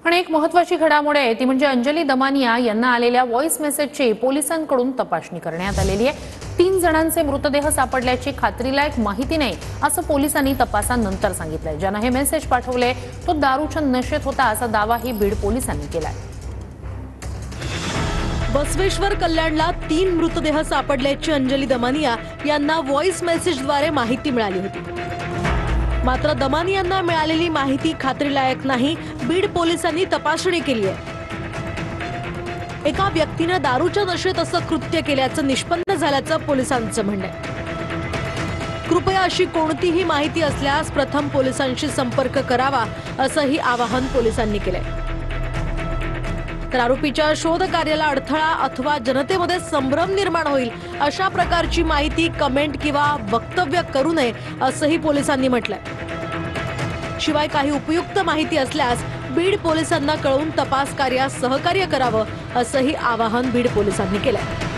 आणि एक महत्त्वाची घडामोड आहे ती म्हणजे अंजली दमानिया यांना आलेल्या व्हॉइस मेसेजची पोलिसांकडून तपासणी करण्यात आलेली आहे। 3 जणांचे मृतदेह सापडल्याची खात्रीलायक माहिती नाही असं पोलिसांनी तपासानंतर सांगितलंय। ज्याने हे मेसेज पाठवले तो दारूच्या नशेत होता असा दावाही बीड पोलिसांनी केलाय। बसवेश्वर कल्याणला 3 मृतदेह सापडल्याची अंजली दमानिया यांना व्हॉइस मेसेजद्वारे माहिती मिळाली होती। मात्र दमानियांना मिळालेली माहिती खात्रीलायक नाही। बीड पोलिसांनी तपासणी केली आहे। एका व्यक्तीने दारूच्या नशेत असं कृत्य केल्याचं निष्पन्न झाल्याचं पोलिसांचं म्हणणं आहे। कृपया अशी कोणतीही माहिती असल्यास प्रथम पोलिसांशी संपर्क करावा असंही आवाहन पोलिसांनी केलंय। तर आरोपीच्या शोध कार्याला अडथळा अथवा जनतेमध्ये संभ्रम निर्माण होईल अशा प्रकारची माहिती कमेंट किंवा वक्तव्य करू नये असंही पोलिसांनी म्हटलंय। शिवाय काही उपयुक्त माहिती असल्यास बीड पोलिसांना कळवून तपास कार्यास सहकार्य करावं असंही आवाहन बीड पोलिसांनी केलंय।